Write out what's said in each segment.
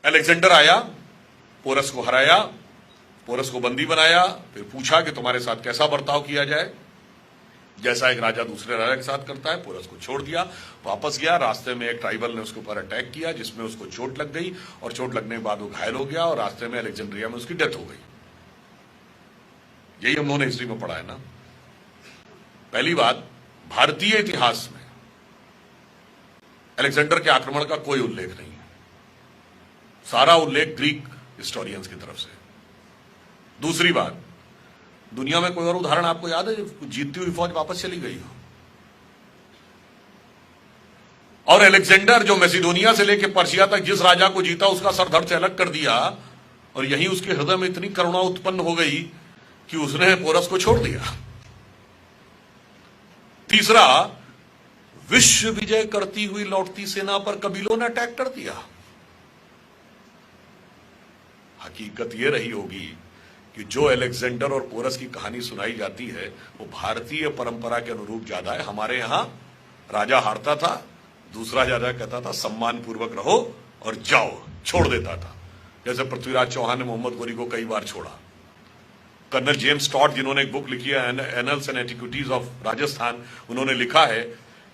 Alexander आया, porous को हराया, पोरस को बंदी बनाया, फिर पूछा कि तुम्हारे साथ कैसा बर्ताव किया जाए, जैसा एक राजा दूसरे राजा के साथ करता है। पोरस को छोड़ दिया, वापस गया। रास्ते में एक ट्राइबल ने उसके ऊपर अटैक किया, जिसमें उसको चोट लग गई, और चोट लगने के बाद वो घायल हो गया, और रास्ते में अलेक्जेंड्रिया में उसकी डेथ हो गई। यही हम लोगों ने हिस्ट्री में पढ़ा है ना। पहली बात, भारतीय इतिहास में अलेक्जेंडर के आक्रमण का कोई उल्लेख नहीं है, सारा उल्लेख ग्रीक हिस्टोरियंस की तरफ से। दूसरी बात, दुनिया में कोई और उदाहरण आपको याद है जीतती हुई फौज वापस चली गई हो? और अलेक्जेंडर जो मैसिडोनिया से लेकर पर्शिया तक जिस राजा को जीता, उसका सर धड़ से अलग कर दिया, और यहीं उसके हृदय में इतनी करुणा उत्पन्न हो गई कि उसने पोरस को छोड़ दिया। तीसरा, विश्व विजय करती हुई लौटती सेना पर कबीलों ने अटैक कर दिया। हकीकत यह रही होगी कि जो अलेक्जेंडर और पोरस की कहानी सुनाई जाती है वो भारतीय परंपरा के अनुरूप ज्यादा है। हमारे यहां राजा हारता था, दूसरा राजा कहता था सम्मान पूर्वक रहो और जाओ, छोड़ देता था। जैसे पृथ्वीराज चौहान ने मोहम्मद गोरी को कई बार छोड़ा। कर्नल जेम्स टॉड, जिन्होंने एक बुक लिखी है annuls and antiquities of Rajasthan, उन्होंने लिखा है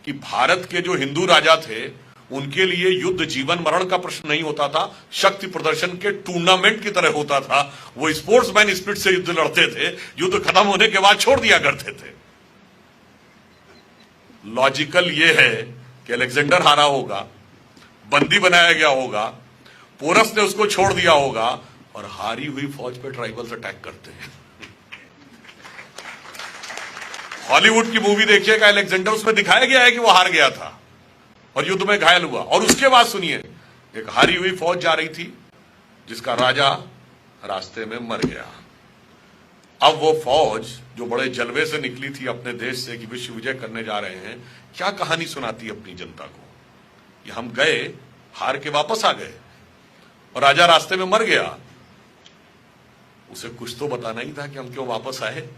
कि भारत के जो हिंदू राजा थे उनके लिए युद्ध जीवन मरण का प्रश्न नहीं होता था, शक्ति प्रदर्शन के टूर्नामेंट की तरह होता था। वो स्पोर्ट्समैन स्पिरिट से युद्ध लड़ते थे, युद्ध खत्म होने के बाद छोड़ दिया करते थे। लॉजिकल ये है कि अलेक्जेंडर हारा होगा, बंदी बनाया गया होगा, पोरस ने उसको छोड़ दिया होगा, और हारी हुई फौज पे ट्राइबल्स अटैक करते हैं। हॉलीवुड की मूवी देखिएगा, अलेक्जेंडर, उसमें दिखाया गया है कि वो हार गया था और युद्ध में घायल हुआ, और उसके बाद सुनिए, एक हारी हुई फौज जा रही थी जिसका राजा रास्ते में मर गया। अब वो फौज जो बड़े जलवे से निकली थी अपने देश से कि विश्व विजय करने जा रहे हैं, क्या कहानी सुनाती अपनी जनता को? कि हम गए, हार के वापस आ गए, और राजा रास्ते में मर गया। उसे कुछ तो बताना ही था कि हम क्यों वापस आए।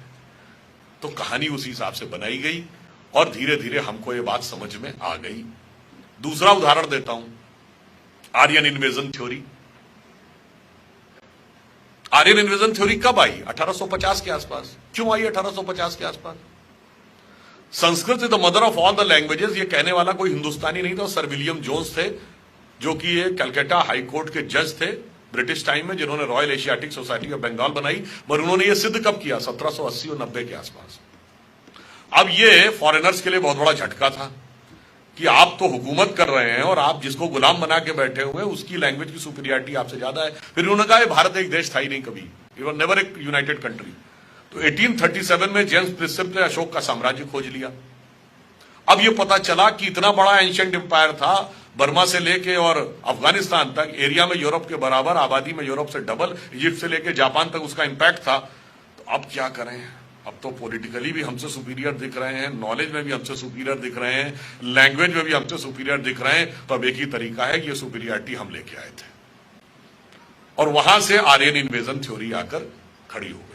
तो कहानी उसी हिसाब से बनाई गई, और धीरे धीरे हमको ये बात समझ में आ गई। दूसरा उदाहरण देता हूं, Aryan invasion theory. Aryan invasion theory कब आई? 1850 के आसपास। क्यों आई 1850 के आसपास? Sanskrit is the mother of all the languages, ये कहने वाला कोई हिंदुस्तानी नहीं था, सर विलियम जोन्स थे, जो कि ये कलकत्ता हाई कोर्ट के जज थे ब्रिटिश टाइम में, जिन्होंने Royal Asiatic Society of Bengal बनाई। पर उन्होंने ये सिद्ध कब किया? 1780 और 90 के आसपास। अब ये फॉरेनर्स के लिए बहुत बड़ा झटका था कि आप तो हुकूमत कर रहे हैं और आप जिसको गुलाम बना के बैठे हुए हैं उसकी लैंग्वेज की सुपीरियरिटी आपसे ज्यादा है। फिर उन्होंने कहा भारत एक देश था ही नहीं कभी, इट वाज नेवर एक यूनाइटेड कंट्री। तो 1837 में जेम्स प्रिंसेप ने अशोक का साम्राज्य खोज लिया। अब ये पता चला कि इतना बड़ा एंशिएंट एम्पायर था, बर्मा से लेके और अफगानिस्तान तक, एरिया में यूरोप के बराबर, आबादी में यूरोप से डबल, इजिप्ट से लेके जापान तक उसका इंपैक्ट था। तो अब क्या करें? अब तो पॉलिटिकली भी हमसे सुपीरियर दिख रहे हैं, नॉलेज में भी हमसे सुपीरियर दिख रहे हैं, लैंग्वेज में भी हमसे सुपीरियर दिख रहे हैं। तो अब एक ही तरीका है कि ये सुपीरियरिटी हम लेके आए थे, और वहां से आर्यन इन्वेजन थ्योरी आकर खड़ी हो गई।